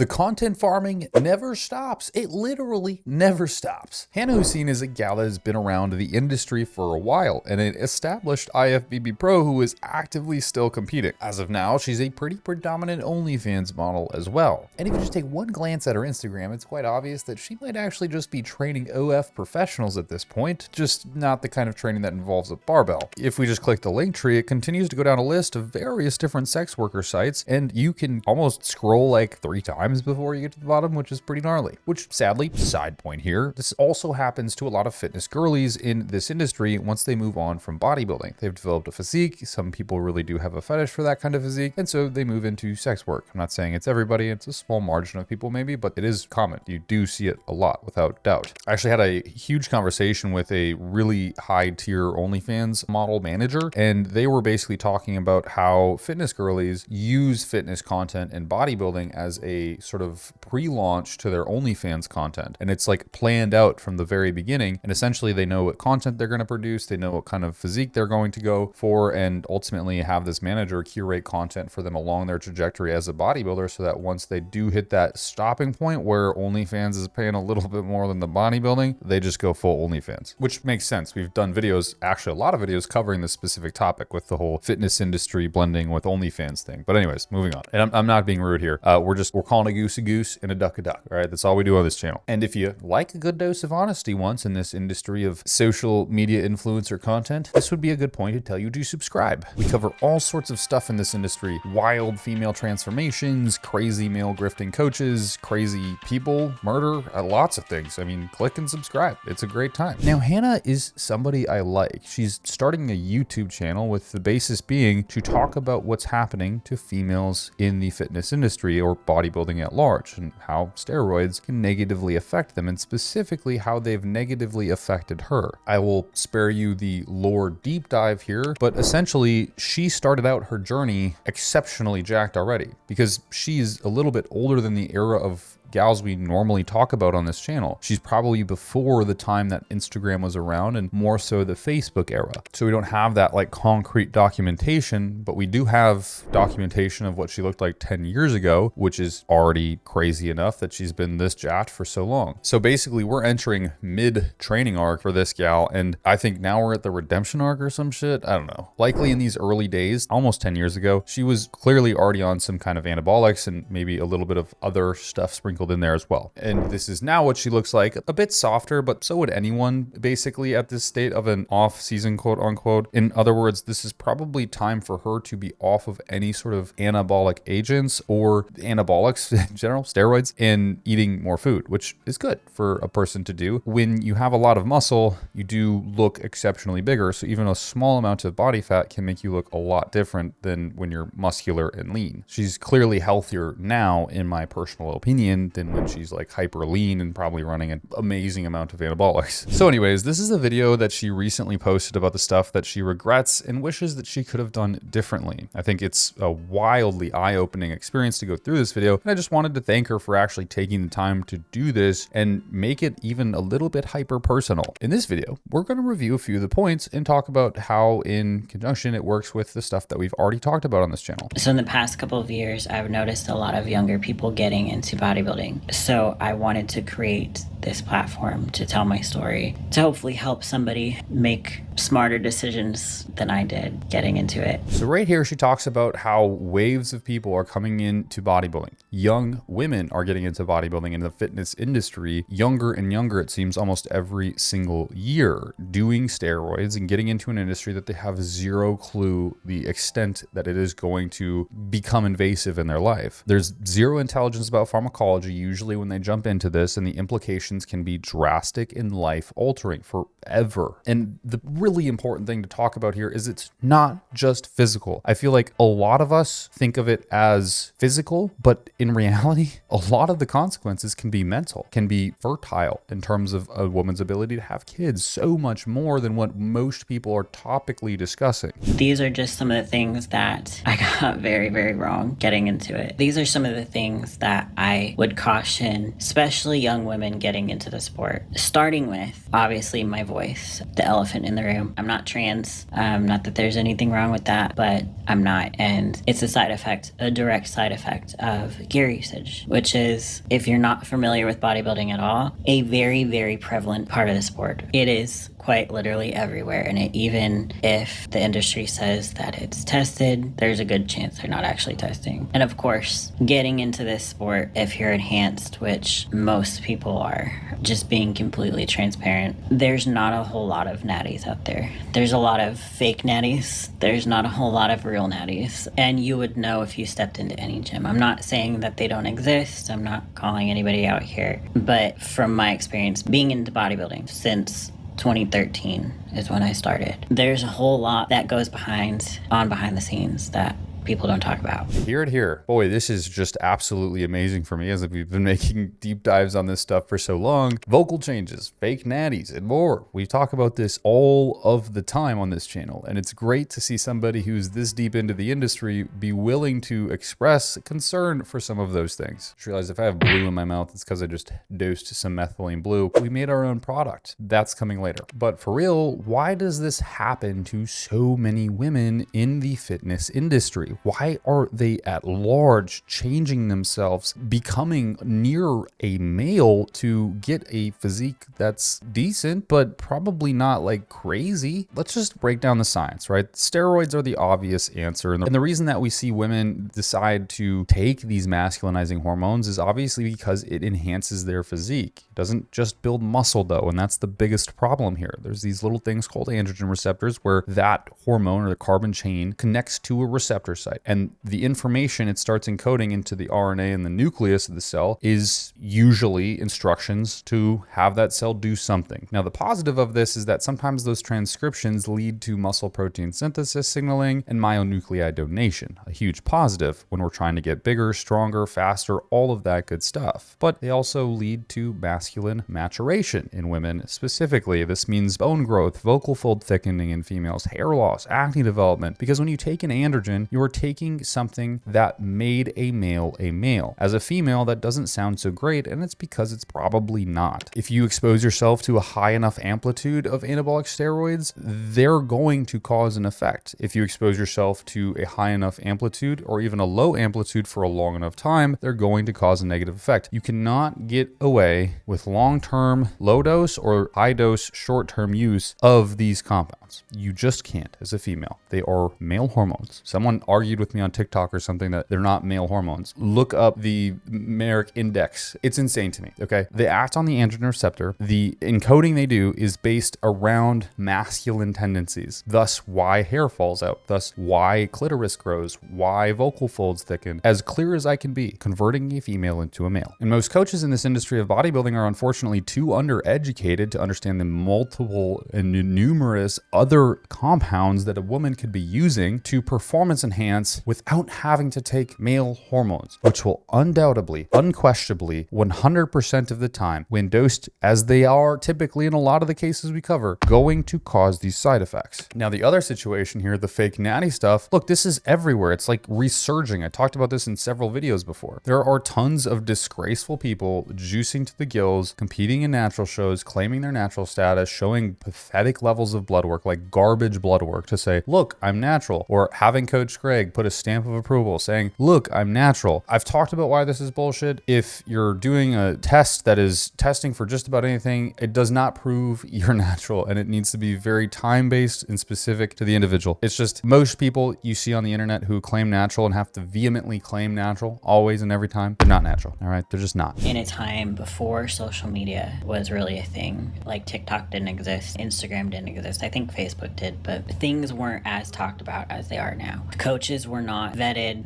The content farming never stops. It literally never stops. Hannah Hussein is a gal that has been around the industry for a while and an established IFBB pro who is actively still competing. As of now, she's a pretty predominant OnlyFans model as well. And if you just take one glance at her Instagram, it's quite obvious that she might actually just be training OF professionals at this point, just not the kind of training that involves a barbell. If we just click the link tree, it continues to go down a list of various different sex worker sites, and you can almost scroll like 3 times before you get to the bottom, which is pretty gnarly. Which, sadly, side point here, this also happens to a lot of fitness girlies in this industry once they move on from bodybuilding. They've developed a physique. Some people really do have a fetish for that kind of physique, and so they move into sex work. I'm not saying it's everybody, it's a small margin of people maybe, but it is common. You do see it a lot, without doubt. I actually had a huge conversation with a really high tier OnlyFans model manager, and they were basically talking about how fitness girlies use fitness content and bodybuilding as a sort of pre-launch to their OnlyFans content. And it's like planned out from the very beginning. And essentially they know what content they're going to produce. They know what kind of physique they're going to go for, and ultimately have this manager curate content for them along their trajectory as a bodybuilder, so that once they do hit that stopping point where OnlyFans is paying a little bit more than the bodybuilding, they just go full OnlyFans, which makes sense. We've done videos, actually a lot of videos covering this specific topic with the whole fitness industry blending with OnlyFans thing. But anyways, moving on. And I'm not being rude here. We're calling a goose and a duck a duck. All right, that's all we do on this channel. And if you like a good dose of honesty once in this industry of social media influencer content, this would be a good point to tell you to subscribe. We cover all sorts of stuff in this industry: wild female transformations, crazy male grifting coaches, crazy people, murder, lots of things. I mean, click and subscribe. It's a great time. Now, Hannah is somebody I like. She's starting a YouTube channel with the basis being to talk about what's happening to females in the fitness industry or bodybuilding at large, and how steroids can negatively affect them, and specifically how they've negatively affected her. I will spare you the lore deep dive here, but essentially she started out her journey exceptionally jacked already, because she's a little bit older than the era of gals we normally talk about on this channel. She's probably before the time that Instagram was around, and more so the Facebook era. So we don't have that like concrete documentation, but we do have documentation of what she looked like 10 years ago, which is already crazy enough that she's been this jacked for so long. So basically we're entering mid training arc for this gal, and I think now we're at the redemption arc or some shit. I don't know. Likely in these early days, almost 10 years ago, she was clearly already on some kind of anabolics and maybe a little bit of other stuff sprinkled in there as well. And this is now what she looks like, a bit softer, but so would anyone basically at this state of an off season, quote unquote. In other words, this is probably time for her to be off of any sort of anabolic agents or anabolics in general, steroids, and eating more food, which is good for a person to do. When you have a lot of muscle, you do look exceptionally bigger. So even a small amount of body fat can make you look a lot different than when you're muscular and lean. She's clearly healthier now, in my personal opinion, than when she's like hyper lean and probably running an amazing amount of anabolics. So anyways, this is a video that she recently posted about the stuff that she regrets and wishes that she could have done differently. I think it's a wildly eye-opening experience to go through this video, and I just wanted to thank her for actually taking the time to do this and make it even a little bit hyper personal. In this video, we're going to review a few of the points and talk about how in conjunction it works with the stuff that we've already talked about on this channel. So in the past couple of years, I've noticed a lot of younger people getting into bodybuilding. So I wanted to create this platform to tell my story, to hopefully help somebody make smarter decisions than I did getting into it. So right here, she talks about how waves of people are coming into bodybuilding. Young women are getting into bodybuilding in the fitness industry, younger and younger, it seems, almost every single year, doing steroids and getting into an industry that they have zero clue the extent that it is going to become invasive in their life. There's zero intelligence about pharmacology usually when they jump into this, and the implications can be drastic and life-altering forever. And the really important thing to talk about here is it's not just physical. I feel like a lot of us think of it as physical, but in reality, a lot of the consequences can be mental, can be fertile in terms of a woman's ability to have kids, so much more than what most people are topically discussing. These are just some of the things that I got very, very wrong getting into it. These are some of the things that I would caution, especially young women getting getting into the sport. Starting with, obviously, my voice, the elephant in the room. I'm not trans. Not that there's anything wrong with that, but I'm not. And it's a side effect, a direct side effect of gear usage, which is, if you're not familiar with bodybuilding at all, a very, very prevalent part of the sport. It is quite literally everywhere. And even if the industry says that it's tested, there's a good chance they're not actually testing. And of course, getting into this sport, if you're enhanced, which most people are, just being completely transparent, there's not a whole lot of natties out there. There's a lot of fake natties. There's not a whole lot of real natties. And you would know if you stepped into any gym. I'm not saying that they don't exist. I'm not calling anybody out here. But from my experience being into bodybuilding since 2013 is when I started, there's a whole lot that goes behind the scenes that people don't talk about. Hear it here. Boy, this is just absolutely amazing for me, as we've been making deep dives on this stuff for so long. Vocal changes, fake natties, and more. We talk about this all of the time on this channel, and it's great to see somebody who's this deep into the industry be willing to express concern for some of those things. I just realized if I have blue in my mouth, it's because I just dosed some methylene blue. We made our own product. That's coming later. But for real, why does this happen to so many women in the fitness industry? Why are they at large changing themselves, becoming near a male to get a physique that's decent, but probably not like crazy? Let's just break down the science, right? Steroids are the obvious answer. And the reason that we see women decide to take these masculinizing hormones is obviously because it enhances their physique. It doesn't just build muscle though, and that's the biggest problem here. There's these little things called androgen receptors where that hormone or the carbon chain connects to a receptor site, and the information it starts encoding into the RNA and the nucleus of the cell is usually instructions to have that cell do something. Now, the positive of this is that sometimes those transcriptions lead to muscle protein synthesis signaling and myonuclei donation, a huge positive when we're trying to get bigger, stronger, faster, all of that good stuff. But they also lead to masculine maturation in women. Specifically, this means bone growth, vocal fold thickening in females, hair loss, acne development, because when you take an androgen, you are taking something that made a male a male. As a female, that doesn't sound so great, and it's because it's probably not. If you expose yourself to a high enough amplitude of anabolic steroids, they're going to cause an effect. If you expose yourself to a high enough amplitude or even a low amplitude for a long enough time, they're going to cause a negative effect. You cannot get away with long-term low dose or high dose short-term use of these compounds. You just can't as a female. They are male hormones. Someone argued with me on TikTok or something that they're not male hormones. Look up the Merrick index. It's insane to me, okay? They act on the androgen receptor. The encoding they do is based around masculine tendencies, thus why hair falls out, thus why clitoris grows, why vocal folds thicken. As clear as I can be, converting a female into a male. And most coaches in this industry of bodybuilding are unfortunately too undereducated to understand the multiple and numerous other compounds that a woman could be using to performance enhance without having to take male hormones, which will undoubtedly, unquestionably, 100% of the time, when dosed as they are typically in a lot of the cases we cover, going to cause these side effects. Now, the other situation here, the fake natty stuff, look, this is everywhere. It's like resurging. I talked about this in several videos before. There are tons of disgraceful people juicing to the gills, competing in natural shows, claiming their natural status, showing pathetic levels of blood work, like garbage blood work, to say, look, I'm natural, or having Coach Greg put a stamp of approval saying, look, I'm natural. I've talked about why this is bullshit. If you're doing a test that is testing for just about anything, it does not prove you're natural, and it needs to be very time-based and specific to the individual. It's just most people you see on the internet who claim natural and have to vehemently claim natural always and every time, they're not natural, all right? They're just not. In a time before social media was really a thing, like TikTok didn't exist, Instagram didn't exist, I think Facebook did, but things weren't as talked about as they are now. Coaches were not vetted,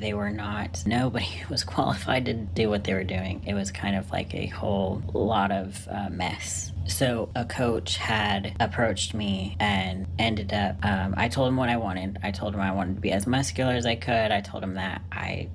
nobody was qualified to do what they were doing. It was kind of like a whole lot of mess. So a coach had approached me and ended up, I told him what I wanted. I told him I wanted to be as muscular as I could. I told him that I,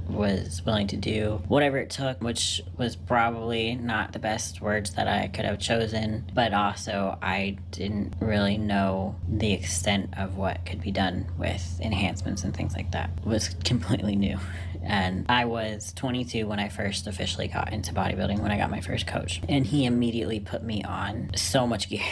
was willing to do whatever it took, which was probably not the best words that I could have chosen, but also I didn't really know the extent of what could be done with enhancements and things like that. It was completely new. And I was 22 when I first officially got into bodybuilding, when I got my first coach. And he immediately put me on so much gear.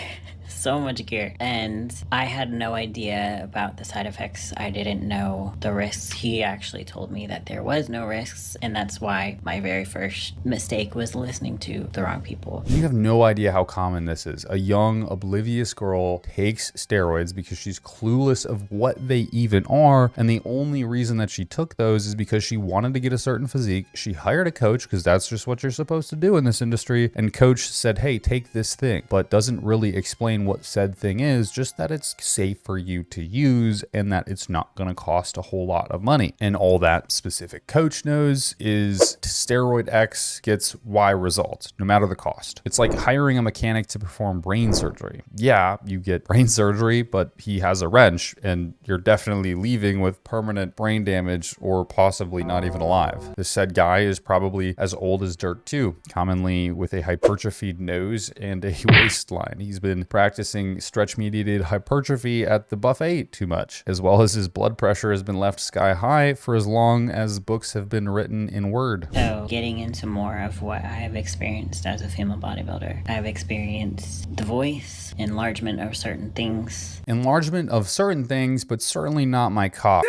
So much gear, and I had no idea about the side effects. I didn't know the risks. He actually told me that there was no risks, and that's why my very first mistake was listening to the wrong people. You have no idea how common this is. A young, oblivious girl takes steroids because she's clueless of what they even are, and the only reason that she took those is because she wanted to get a certain physique. She hired a coach because that's just what you're supposed to do in this industry, and coach said, hey, take this thing, but doesn't really explain what said thing is, just that it's safe for you to use and that it's not going to cost a whole lot of money. And all that specific coach knows is steroid X gets Y results, no matter the cost. It's like hiring a mechanic to perform brain surgery. Yeah, you get brain surgery, but he has a wrench and you're definitely leaving with permanent brain damage or possibly not even alive. This said guy is probably as old as dirt too, commonly with a hypertrophied nose and a waistline. He's been practicing stretch-mediated hypertrophy at the buffet too much, as well as his blood pressure has been left sky high for as long as books have been written in Word. So getting into more of what I have experienced as a female bodybuilder, I've experienced the voice, enlargement of certain things. Enlargement of certain things, but certainly not my cock.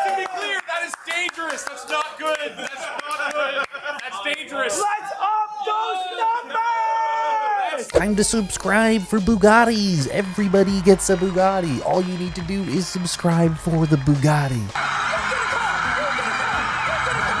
Just to be clear, that is dangerous. That's not good. That's not good. That's dangerous. Let's up those numbers! Time to subscribe for Bugattis. Everybody gets a Bugatti. All you need to do is subscribe for the Bugatti.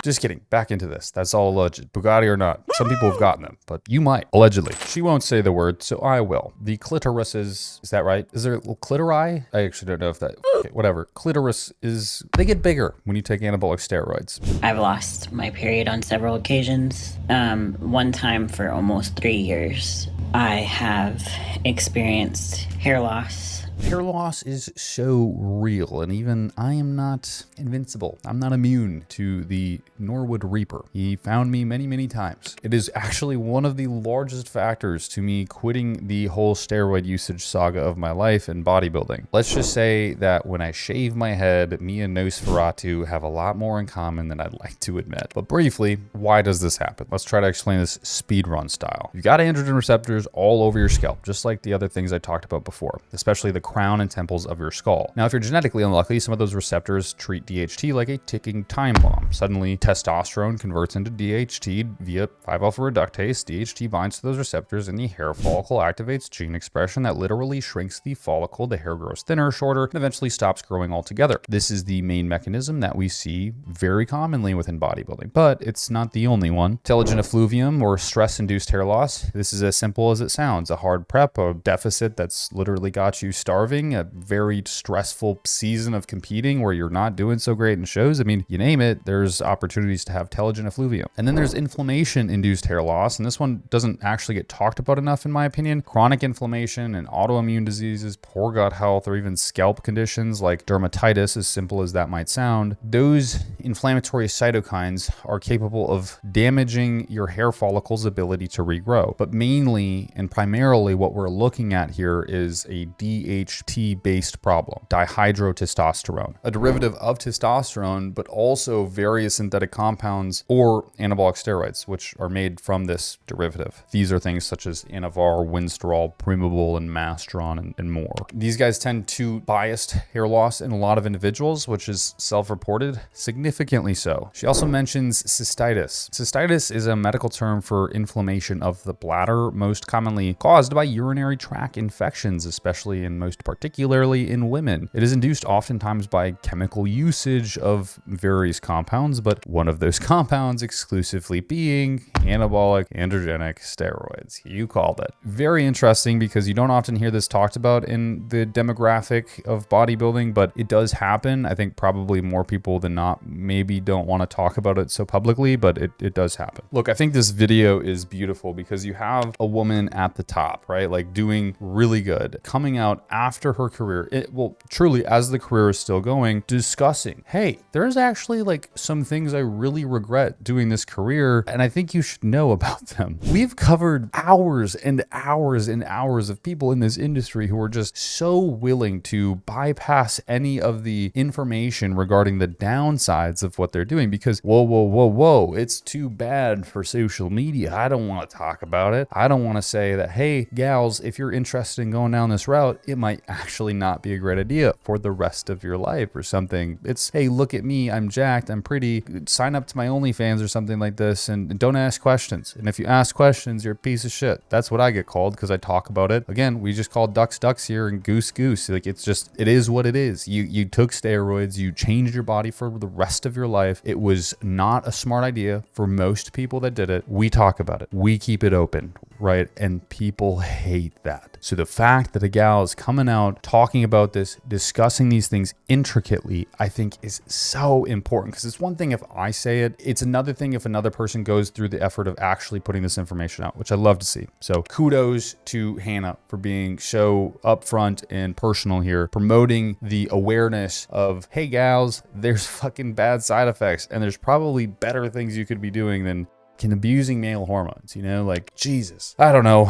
Just kidding. Back into this. That's all alleged. Bugatti or not. Some people have gotten them, but you might. Allegedly. She won't say the word, so I will. The clitoris is that right? Is there clitori? I actually don't know if that, okay, whatever. Clitoris is, they get bigger when you take anabolic steroids. I've lost my period on several occasions. One time for almost 3 years. I have experienced hair loss. Hair loss is so real, and even I am not invincible. I'm not immune to the Norwood Reaper. He found me many, many times. It is actually one of the largest factors to me quitting the whole steroid usage saga of my life in bodybuilding. Let's just say that when I shave my head, me and Nosferatu have a lot more in common than I'd like to admit. But briefly, why does this happen? Let's try to explain this speedrun style. You've got androgen receptors all over your scalp, just like the other things I talked about before, especially the crown and temples of your skull. Now, if you're genetically unlucky, some of those receptors treat DHT like a ticking time bomb. Suddenly, testosterone converts into DHT via 5-alpha reductase. DHT binds to those receptors and the hair follicle activates gene expression that literally shrinks the follicle. The hair grows thinner, shorter, and eventually stops growing altogether. This is the main mechanism that we see very commonly within bodybuilding, but it's not the only one. Telogen effluvium, or stress-induced hair loss. This is as simple as it sounds. A hard prep, a deficit that's literally got you starving, a very stressful season of competing where you're not doing so great in shows. I mean, you name it, there's opportunities to have telogen effluvium. And then there's inflammation-induced hair loss, and this one doesn't actually get talked about enough in my opinion. Chronic inflammation and autoimmune diseases, poor gut health, or even scalp conditions like dermatitis, as simple as that might sound. Those inflammatory cytokines are capable of damaging your hair follicle's ability to regrow. But mainly and primarily what we're looking at here is a DHT-based problem, dihydrotestosterone, a derivative of testosterone, but also various synthetic compounds or anabolic steroids, which are made from this derivative. These are things such as Anavar, Winstrol, Primabol, and Mastron, and more. These guys tend to biased hair loss in a lot of individuals, which is self-reported, significantly so. She also mentions cystitis. Cystitis is a medical term for inflammation of the bladder, most commonly caused by urinary tract infections, especially and most particularly in women. It is induced oftentimes by chemical usage of various compounds, but one of those compounds exclusively being anabolic androgenic steroids. You called it. Very interesting because you don't often hear this talked about in the demographic of bodybuilding, but it does happen. I think probably more people than not maybe don't want to talk about it so publicly, but it does happen. Look, I think this video is beautiful because you have a woman at the top, right? Like doing really good, coming out after her career, truly as the career is still going, discussing, hey, there's actually like some things I really regret doing this career, and I think you should know about them. We've covered hours and hours and hours of people in this industry who are just so willing to bypass any of the information regarding the downsides of what they're doing because, whoa, it's too bad for social media. I don't want to talk about it. I don't want to say that, hey, gals, if you're interested in going down this route, it might actually not be a great idea for the rest of your life or something. It's, hey, look at me, I'm jacked, I'm pretty, sign up to my OnlyFans or something like this, and don't ask questions. And if you ask questions, you're a piece of shit. That's what I get called because I talk about it. Again, we just call ducks here and goose. Like, it's just, it is what it is. You took steroids, you changed your body for the rest of your life. It was not a smart idea for most people that did it. We talk about it. We keep it open, right? And people hate that. So the fact that a gal is coming out, talking about this, discussing these things intricately, I think is so important, because it's one thing if I say it, it's another thing if another person goes through the effort of actually putting this information out, which I love to see. So kudos to Hannah for being so upfront and personal here, promoting the awareness of, hey gals, there's fucking bad side effects, and there's probably better things you could be doing than abusing male hormones, you know, like Jesus. I don't know.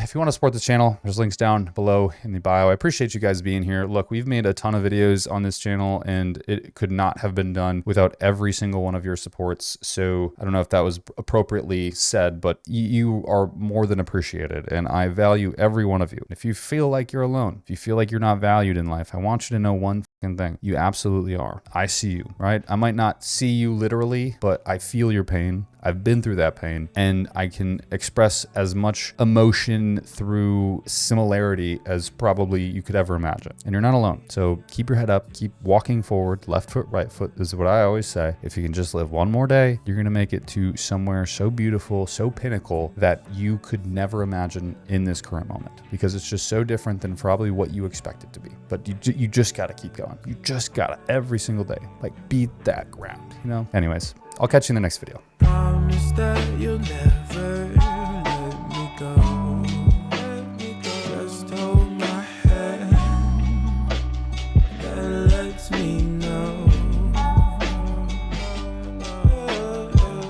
If you want to support this channel, there's links down below in the bio. I appreciate you guys being here. Look, we've made a ton of videos on this channel and it could not have been done without every single one of your supports. So I don't know if that was appropriately said, but you are more than appreciated and I value every one of you. If you feel like you're alone, if you feel like you're not valued in life, I want you to know one thing. You absolutely are. I see you, right? I might not see you literally, but I feel your pain. I've been through that pain and I can express as much emotion through similarity as probably you could ever imagine. And you're not alone. So keep your head up, keep walking forward, left foot, right foot. This is what I always say. If you can just live one more day, you're going to make it to somewhere so beautiful, so pinnacle that you could never imagine in this current moment, because it's just so different than probably what you expect it to be. But you just got to keep going. You just got to every single day, like beat that ground, you know? Anyways, I'll catch you in the next video. Promise that you'll never